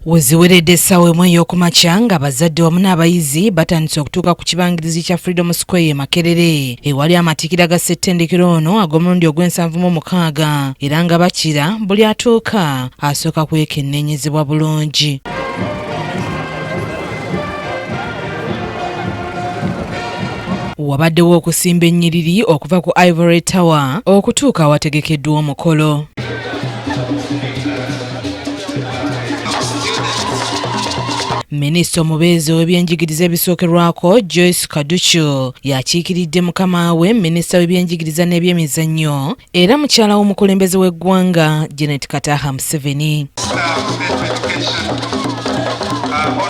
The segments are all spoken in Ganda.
Weziweredde essaawa emu ey'okumakya nga bazadde wamu n'abayizi batandise okutuuka ku kibangirizi kya Freedom Square e Makerere ewali amatikkira ga ssettendekero ono ag'omulundi ogw'76 era nga bakira buli atuuka asooka kwekenneenyezebwa bulungi. Wabaddewo okusimba ennyiriri okuva ku Ivory Tower okutuuka awategekeddwa omukolo. Minisita omubeezi w'ebyenjigiriza ebisookerwako Joyce Kaduchu yakiikiridde mukama we minisita w'ebyenjigiriza n'ebyemizannyo era mukyala w'omukulembeze w'eggwanga Janet Kataha Museveni.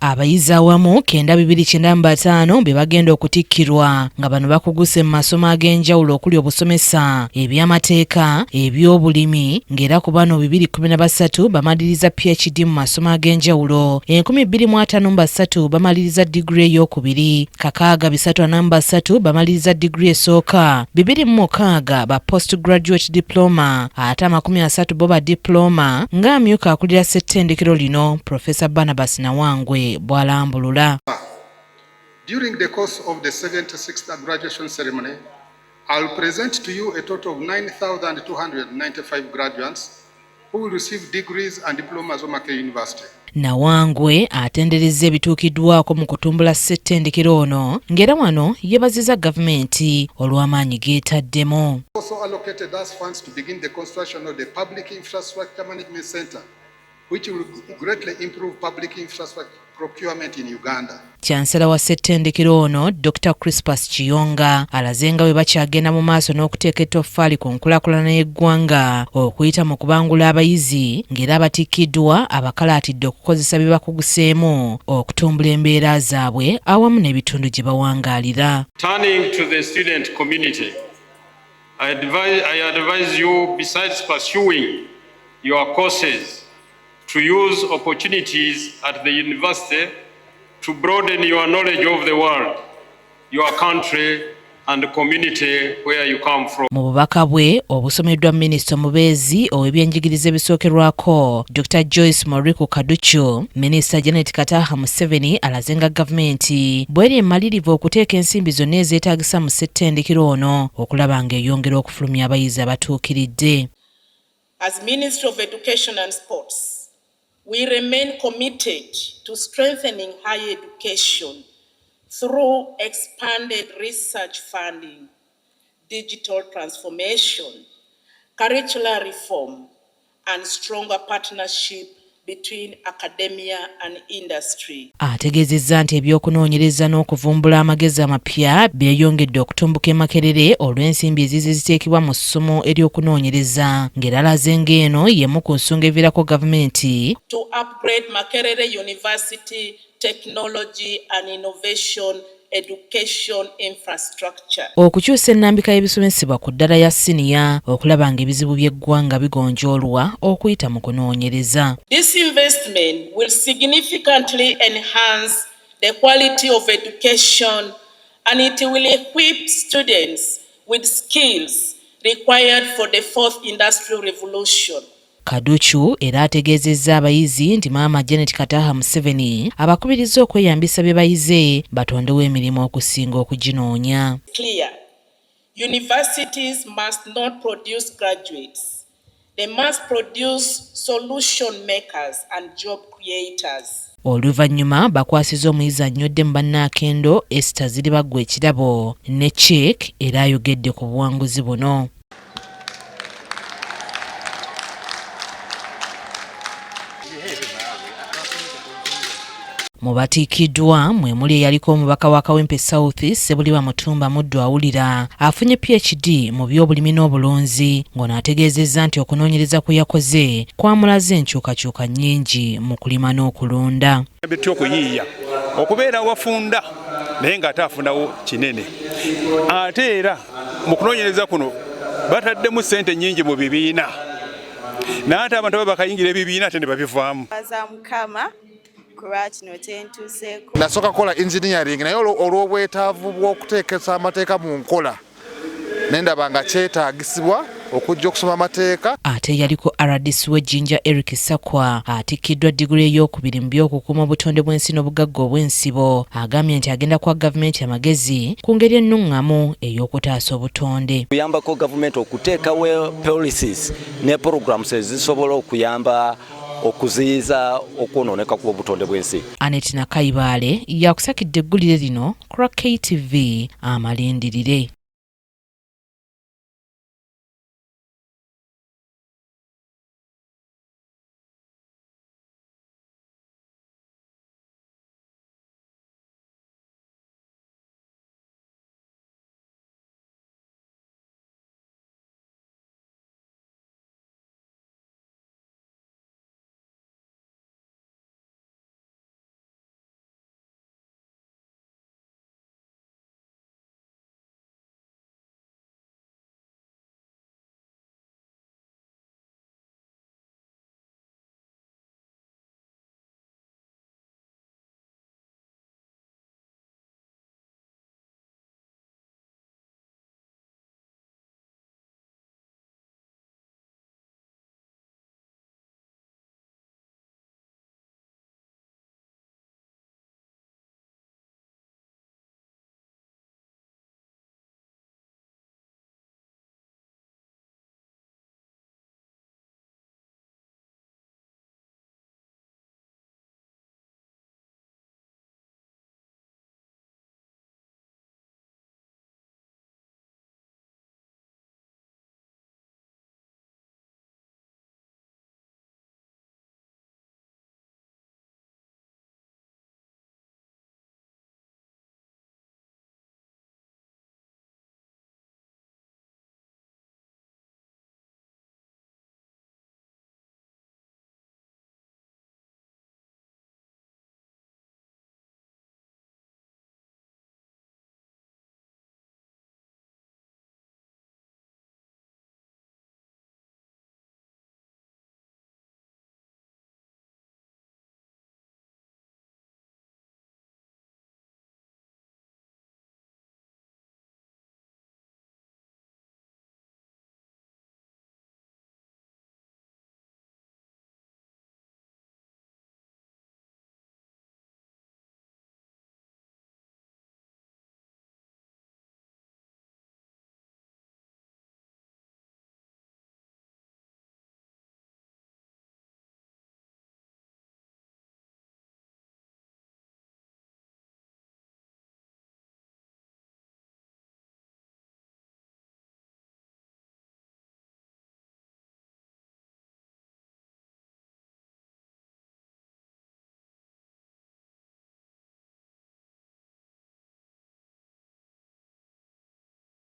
Abayizi awamu 9,295 be bagenda okutikkirwa nga bano bakuguse mu masomo ag'enjawulo okuli obusomesa, ebyamateeka, ebyobulimi ng'era ku bano 213 bamaliriza PhD mu masomo ag'enjawulo, 253 bamaliriza diguli ey'okubiri, 643 bamaliriza diguli esooka, 206 ba postgraduate diploma, ate 30 bo ba diploma ng'amyuka akulira ssettendekero lino Professor Barnabas Nawangwe bw'alambulula. During the course of the 76th graduation ceremony, I will present to you a total of 9,295 graduates who will receive degrees and diplomas from Makerere University. Nawangwe atenderezza ebituukiddwako mu kutumbula ssettendekero ono ng'era wano yeebazizza gavumenti olw'amaanyi geetaddemu. Also allocated us funds to begin the construction of the Public Infrastructure Management Center, which will greatly improve public infrastructure procurement in Uganda. Chancellor wa ssettendekero ono Dr. Crispus Kiyonga alaze nga bwe bakyagenda mu maaso n'okuteeka ettoffaali ku nkulaakulana y'eggwanga okuyita mu kubangula abayizi ng'era abatikkiddwa abakalaatidde okukozesa bye bakuguseemu okutumbula embeera zaabwe awamu n'ebitundu gye bawangaalira. Turning to the student community, I advise you, besides pursuing your courses, to use opportunities at the university to broaden your knowledge of the world, your country and the community where you come from. Mu bubaka bwe obusomeddwa minisita omubeezi ow'ebyenjigiriza ebisookerwako Dr. Joyce Moriku Kaduchu, minisita Janet Kataha Museveni alaze nga gavumenti bw'eri emalirivu okuteeka ensimbi zonna ezeetaagisa mu ssettendekero ono okulaba ng'eyongera okufulumya abayizi abatuukiridde. As Ministry of Education and Sports, we remain committed to strengthening higher education through expanded research funding, digital transformation, curricular reform, and stronger partnership between academia and industry. Ategeezezza nti ebyokunoonyereza n'okuvumbula amagezi amapya byeyongedde okutumbuka e Makerere olw'ensimbi ezize ziteekebwa mu ssomo ery'okunoonyereza ng'era alaze ng'eno y'emu ku nsonga eviirako gavumenti to upgrade Makerere University technology and innovation education infrastructure. Okukyusa ennambika y'ebisomesebwa ku ddala ya siniya okulaba ng'ebizibu by'eggwanga bigonjoolwa okuyita mu kunoonyereza. This investment will significantly enhance the quality of education and it will equip students with skills required for the fourth industrial revolution. Kaduchu era ategeezezza abayizi nti maama Janet Kataha Museveni abakubirizza okweyambisa bye bayize batondewo emirimu okusinga okuginoonya. Clear. Universities must not produce graduates. They must produce solution makers and job creators. Oluvannyuma bakwasizza omuyizi annyodde mu bannaakendo Esther Ziribagwa ekirabo ne Check era ayogedde ku buwanguzi buno. Mu batiikiddwa mwe muli eyaliko omubaka wa Kawempe South Sebuliwa Mutumba Muddu awulira afunye PhD mu by'obulimi n'obulunzi ng'ono ategeezezza nti okunoonyereza kwe yakoze kwamulaze enkyukakyuka nnyingi mu kulima n'okulunda. Okuyiiya okubeera wafunda naye ng'ate afundawo kinene ate era mu kunoonyereza kuno bataddemu ssente nnyingi mu bibiina n'ate abantu babakayingira ebibiina ate ne babivaamu. Nasooka kukola engineering naye olw'obwetaavu bw'okuteekesa amateeka mu nkola nendaba nga kyetaagisibwa okujja okusoma amateeka. Ate yaliko RDC w'Ejjinja Eric Sakwa atikkiddwa diguli ey'okubiri mu by'okukuuma obutonde bw'ensi n'obugagga obw'ensibo. Agambye nti agenda kuwa gavumenti amagezi ku ngeri ennungamu ey'okutaasa obutonde. Kuyambako gavumenti okuteekawo policies ne programs ezisobola okuyamba okuziyiza okwonooneka kw'obutonde bw'ensi. Annette Nakayibaale yakusakidde eggulire lino ku KTV Amalindilire.